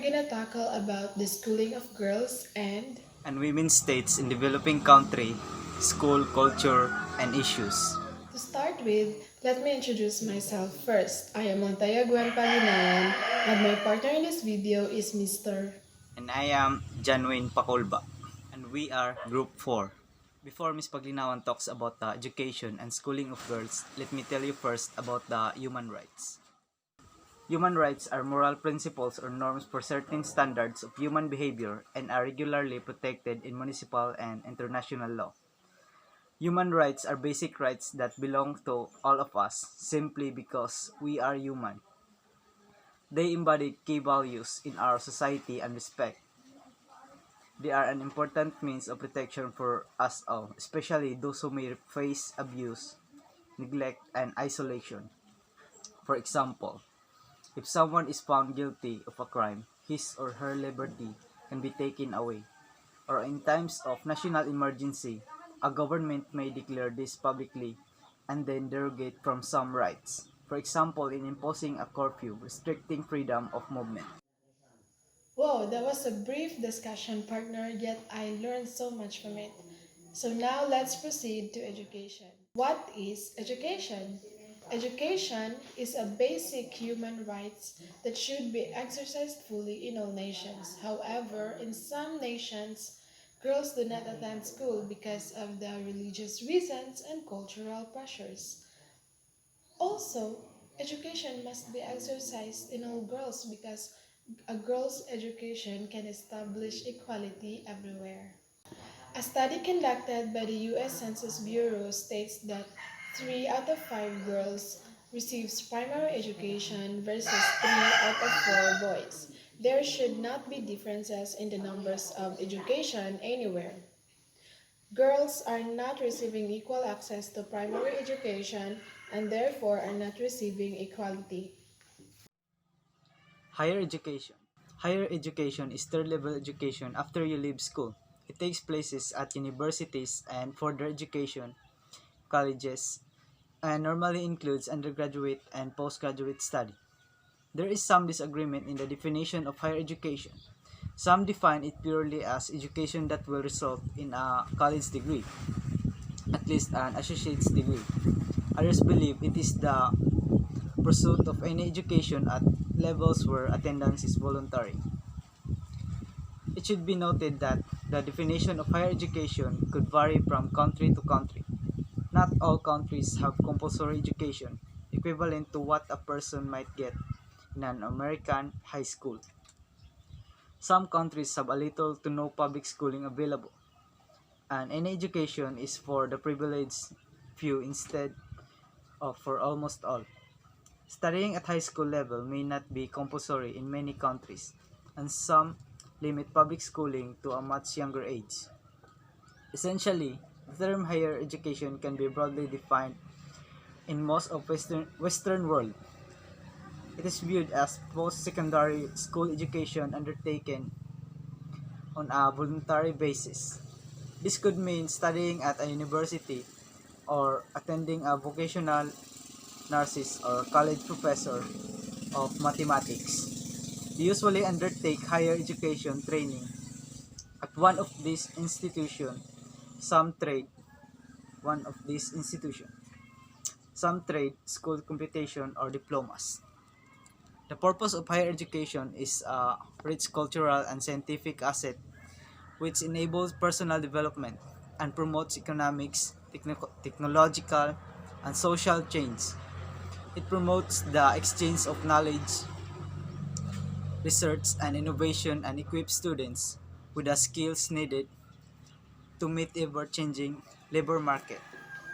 gonna tackle about the schooling of girls and women states in developing country, school culture, and issues. to start with, let me introduce myself first. I am Montaya Gwen Paginayan and my partner in this video is Mr. And I am Janwin Pakolba, and we are Group 4. Before Ms. Paglinawan talks about the education and schooling of girls, let me tell you first about the human rights. Human rights are moral principles or norms for certain standards of human behavior and are regularly protected in municipal and international law. Human rights are basic rights that belong to all of us simply because we are human. They embody key values in our society and respect. They are an important means of protection for us all, especially those who may face abuse, neglect, and isolation. For example, if someone is found guilty of a crime, his or her liberty can be taken away. Or in times of national emergency, a government may declare this publicly and then derogate from some rights. For example, in imposing a curfew restricting freedom of movement. Whoa, that was a brief discussion, partner, yet I learned so much from it. So now let's proceed to education. What is education? Education is a basic human rights that should be exercised fully in all nations. However, in some nations, girls do not attend school because of the religious reasons and cultural pressures. Also, education must be exercised in all girls because a girl's education can establish equality everywhere. A study conducted by the U.S. Census Bureau states that 3 out of 5 girls receives primary education versus 3 out of 4 boys. There should not be differences in the numbers of education anywhere. Girls are not receiving equal access to primary education and therefore are not receiving equality. Higher education. Higher education is third level education after you leave school. It takes places at universities and further education, colleges, and normally includes undergraduate and postgraduate study. There is some disagreement in the definition of higher education. Some define it purely as education that will result in a college degree, at least an associate's degree. Others believe it is the pursuit of any education at levels where attendance is voluntary. It should be noted that the definition of higher education could vary from country to country. Not all countries have compulsory education, equivalent to what a person might get in an American high school. Some countries have a little to no public schooling available, and any education is for the privileged few instead of for almost all. Studying at high school level may not be compulsory in many countries, and some limit public schooling to a much younger age. Essentially, the term higher education can be broadly defined in most of Western world. It is viewed as post-secondary school education undertaken on a voluntary basis. This could mean studying at a university or attending a vocational nurses or college professor of mathematics. They usually undertake higher education training at some trade, one of these institutions, some trade, school computation, or diplomas. The purpose of higher education is a rich cultural and scientific asset which enables personal development and promotes economics, technological, and social change. It promotes the exchange of knowledge, research, and innovation and equips students with the skills needed to meet ever-changing labor market.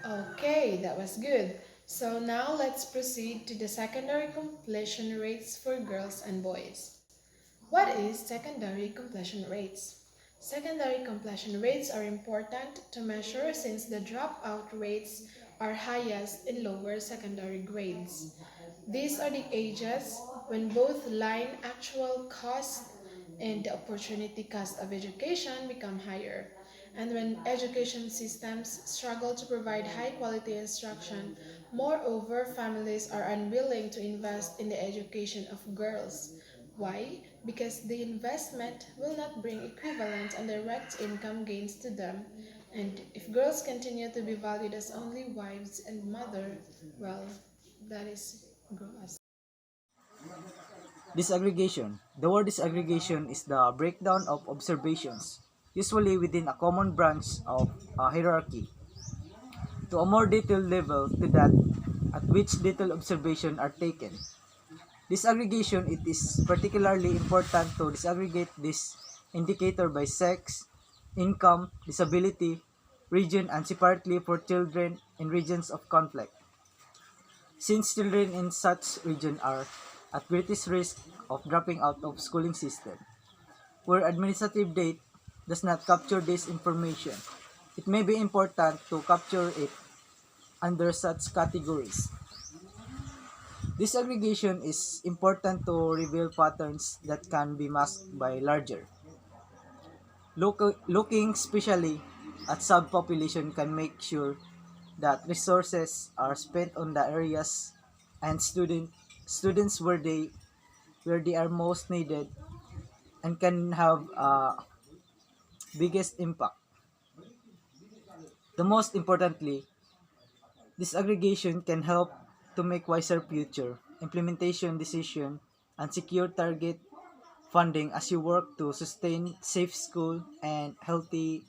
Okay, that was good. So now let's proceed to the secondary completion rates for girls and boys. What is secondary completion rates? Secondary completion rates are important to measure since the dropout rates are highest in lower secondary grades. These are the ages when both line actual cost and the opportunity cost of education become higher, and when education systems struggle to provide high quality instruction. Moreover, families are unwilling to invest in the education of girls. Why? Because the investment will not bring equivalent and direct income gains to them. And if girls continue to be valued as only wives and mother, well, that is gross. Disaggregation. The word disaggregation is the breakdown of observations, usually within a common branch of a hierarchy, to a more detailed level to that at which detailed observations are taken. Disaggregation, it is particularly important to disaggregate this indicator by sex, income, disability, region, and separately for children in regions of conflict. Since children in such region are at greatest risk of dropping out of schooling system, where administrative data does not capture this information, it may be important to capture it under such categories. This aggregation is important to reveal patterns that can be masked by larger. Looking specially at subpopulation can make sure that resources are spent on the areas and students where they are most needed and can have biggest impact. The most importantly, this aggregation can help to make wiser future implementation decision and secure target funding as you work to sustain safe school and healthy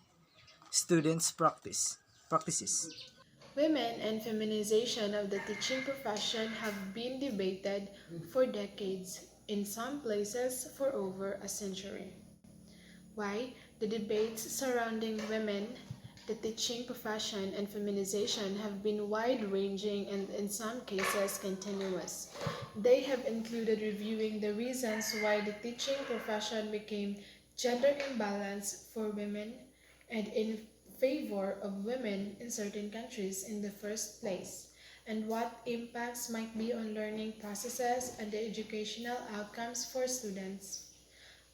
students practices. Women and feminization of the teaching profession have been debated for decades, in some places for over a century. Why? The debates surrounding women, the teaching profession, and feminization have been wide ranging and, in some cases, continuous. They have included reviewing the reasons why the teaching profession became gender imbalanced for women and in favor of women in certain countries in the first place, and what impacts might be on learning processes and the educational outcomes for students.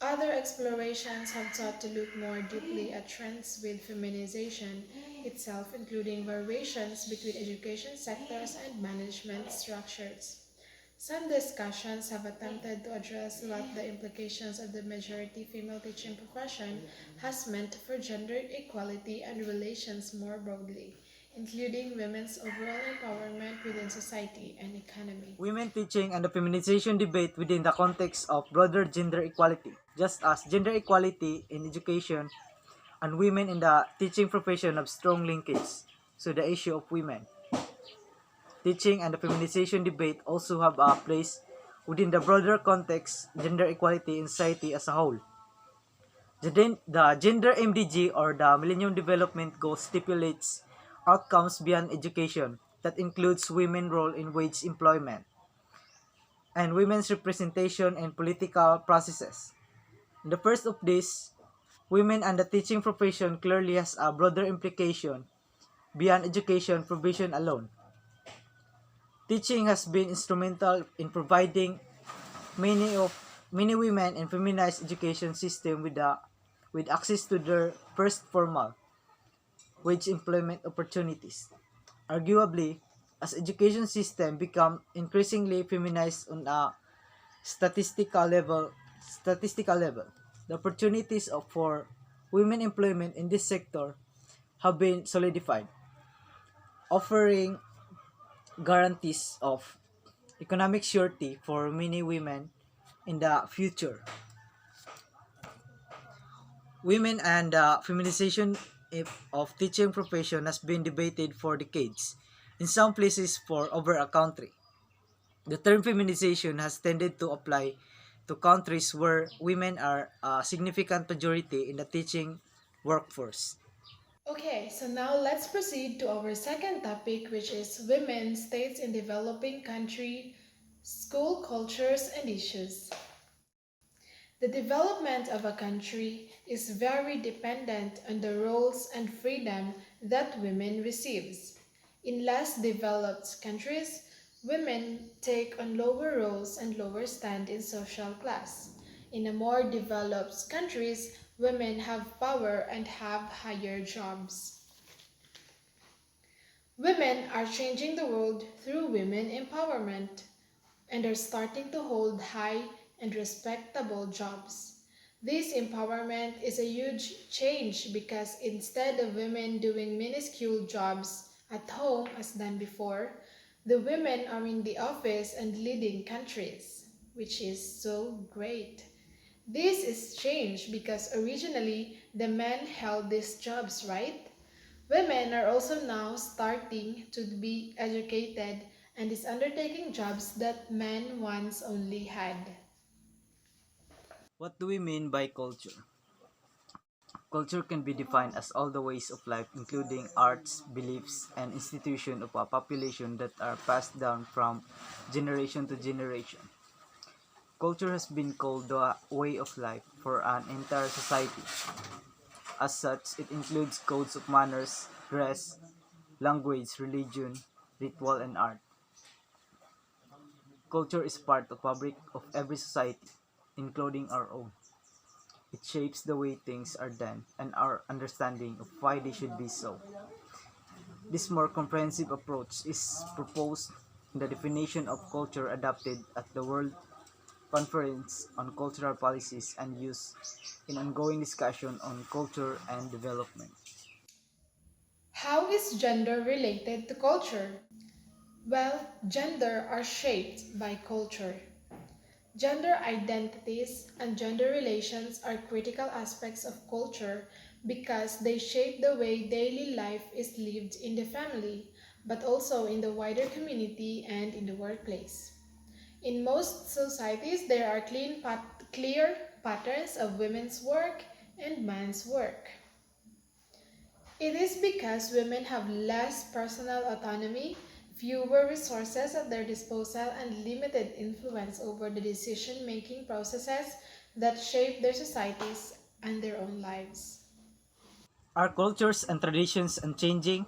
Other explorations have sought to look more deeply at trends with feminization itself, including variations between education sectors and management structures. Some discussions have attempted to address what the implications of the majority female teaching profession has meant for gender equality and relations more broadly, including women's overall empowerment within society and economy. Women teaching and the feminization debate within the context of broader gender equality, just as gender equality in education and women in the teaching profession have strong linkage. So the issue of women teaching and the feminization debate also have a place within the broader context gender equality in society as a whole. The Gender MDG or the Millennium Development Goals stipulates outcomes beyond education that includes women's role in wage employment and women's representation in political processes. The first of these, women and the teaching profession clearly has a broader implication beyond education provision alone. Teaching has been instrumental in providing many of many women in feminized education system with access to their first formal wage employment opportunities. Arguably, as education system become increasingly feminized on a statistical level, the opportunities for women employment in this sector have been solidified, offering guarantees of economic surety for many women in the future. Women and feminization of teaching profession has been debated for decades, in some places for over a country. The term feminization has tended to apply to countries where women are a significant majority in the teaching workforce. Okay, so now let's proceed to our second topic, which is women, states in developing country, school cultures and issues. The development of a country is very dependent on the roles and freedom that women receives. In less developed countries, women take on lower roles and lower stand in social class. In a more developed countries, women have power and have higher jobs. Women are changing the world through women empowerment and are starting to hold high and respectable jobs. This empowerment is a huge change because instead of women doing minuscule jobs at home as done before, the women are in the office and leading countries, which is so great. This is strange because originally the men held these jobs, right? Women are also now starting to be educated and is undertaking jobs that men once only had. What do we mean by culture? Culture can be defined as all the ways of life, including arts, beliefs, and institutions of a population that are passed down from generation to generation. Culture has been called the way of life for an entire society. As such, it includes codes of manners, dress, language, religion, ritual, and art. Culture is part of fabric of every society, including our own. It shapes the way things are done and our understanding of why they should be so. This more comprehensive approach is proposed in the definition of culture adopted at the World Conference on Cultural Policies and Use in ongoing discussion on culture and development. How is gender related to culture? Well, gender are shaped by culture. Gender identities and gender relations are critical aspects of culture because they shape the way daily life is lived in the family, but also in the wider community and in the workplace. In most societies, there are clear patterns of women's work and man's work. It is because women have less personal autonomy, fewer resources at their disposal, and limited influence over the decision making processes that shape their societies and their own lives. Are cultures and traditions unchanging?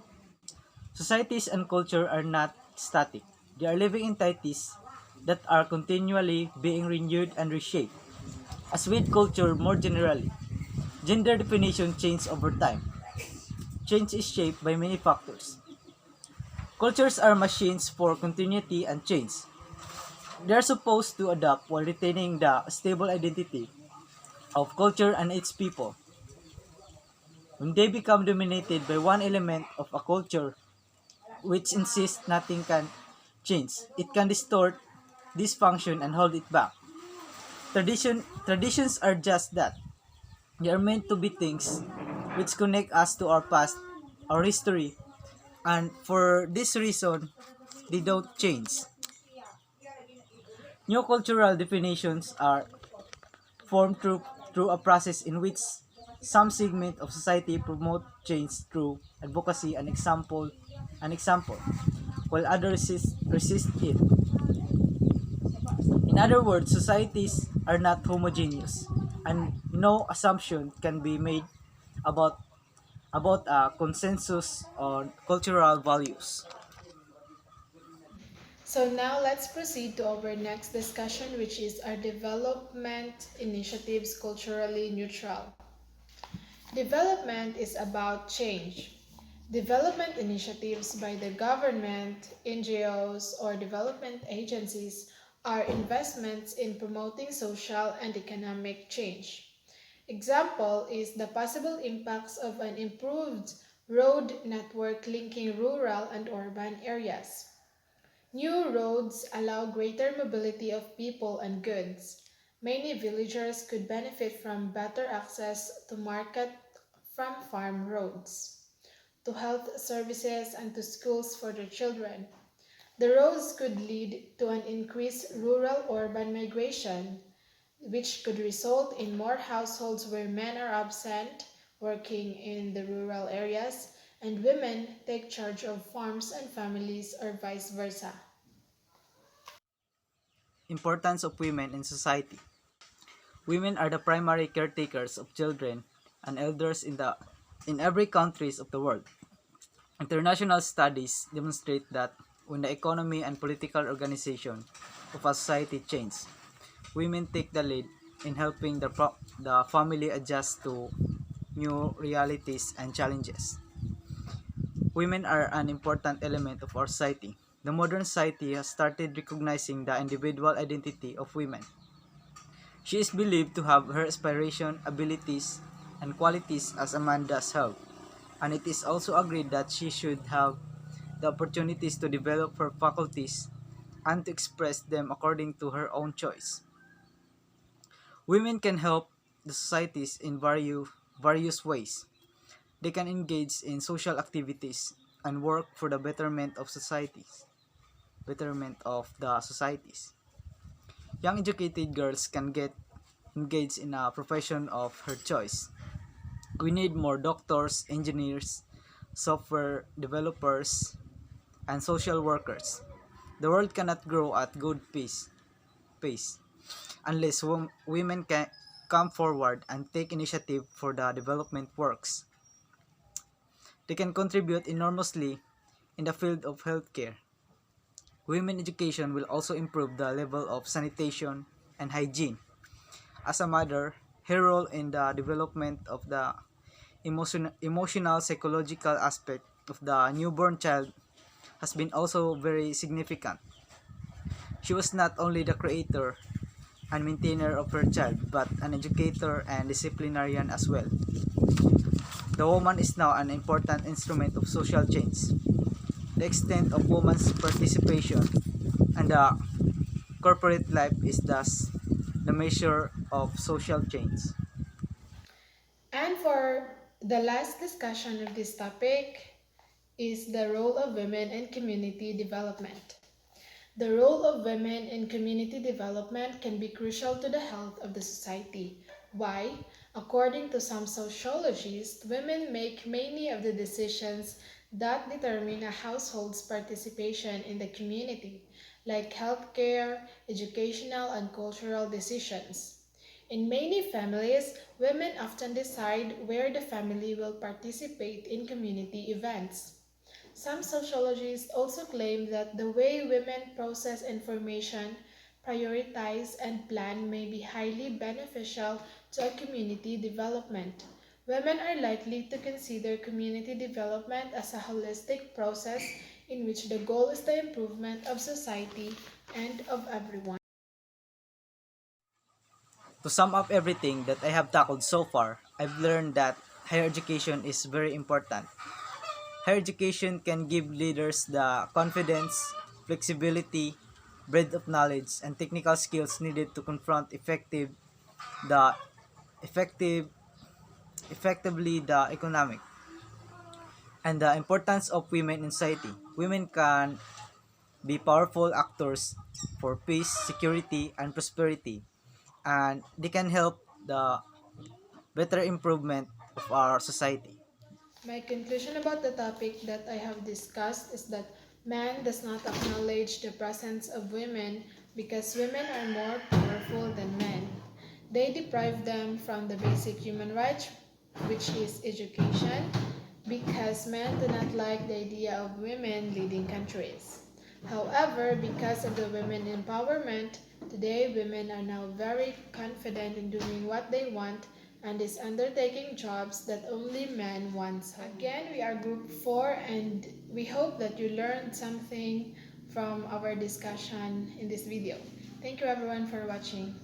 Societies and culture are not static. They are living entities that are continually being renewed and reshaped. As with culture more generally, gender definition changes over time. Change is shaped by many factors. Cultures are machines for continuity and change. They are supposed to adapt while retaining the stable identity of culture and its people. When they become dominated by one element of a culture which insists nothing can change, it can distort this function and hold it back. Traditions are just that. They are meant to be things which connect us to our past, our history, and for this reason, they don't change. New cultural definitions are formed through a process in which some segment of society promote change through advocacy and example, while others resist it. In other words, societies are not homogeneous, and no assumption can be made about a consensus on cultural values. So now let's proceed to our next discussion, which is our development initiatives culturally neutral. Development is about change. Development initiatives by the government, NGOs, or development agencies are investments in promoting social and economic change. Example is the possible impacts of an improved road network linking rural and urban areas. New roads allow greater mobility of people and goods. Many villagers could benefit from better access to market from farm roads, to health services, and to schools for their children. The roads could lead to an increased rural-urban migration, which could result in more households where men are absent, working in the rural areas, and women take charge of farms and families, or vice versa. Importance of women in society. Women are the primary caretakers of children and elders in every countries of the world. International studies demonstrate that when the economy and political organization of a society change, women take the lead in helping the family adjust to new realities and challenges. Women are an important element of our society. The modern society has started recognizing the individual identity of women. She is believed to have her aspiration, abilities, and qualities as a man does have, and it is also agreed that she should have the opportunities to develop her faculties and to express them according to her own choice. Women can help the societies in various ways. They can engage in social activities and work for the betterment of the societies. Young educated girls can get engaged in a profession of her choice. We need more doctors, engineers, software developers, and social workers. The world cannot grow at good pace unless women can come forward and take initiative for the development works. They can contribute enormously in the field of healthcare. Women education will also improve the level of sanitation and hygiene. As a mother, her role in the development of the emotional psychological aspect of the newborn child has been also very significant. She was not only the creator and maintainer of her child, but an educator and disciplinarian as well. The woman is now an important instrument of social change. The extent of woman's participation and the corporate life is thus the measure of social change. And for the last discussion of this topic is the role of women in community development. The role of women in community development can be crucial to the health of the society. Why? According to some sociologists, women make many of the decisions that determine a household's participation in the community, like healthcare, educational, and cultural decisions. In many families, women often decide where the family will participate in community events. Some sociologists also claim that the way women process information, prioritize, and plan may be highly beneficial to a community development. Women are likely to consider community development as a holistic process in which the goal is the improvement of society and of everyone. To sum up everything that I have tackled so far, I've learned that higher education is very important. Higher education can give leaders the confidence, flexibility, breadth of knowledge, and technical skills needed to confront the effective, effectively the economic and the importance of women in society. Women can be powerful actors for peace, security, and prosperity, and they can help the better improvement of our society. My conclusion about the topic that I have discussed is that man does not acknowledge the presence of women because women are more powerful than men. They deprive them from the basic human right, which is education, because men do not like the idea of women leading countries. However, because of the women empowerment, today women are now very confident in doing what they want and is undertaking jobs that only men once had. Again, we are group 4 and we hope that you learned something from our discussion in this video. Thank you everyone for watching.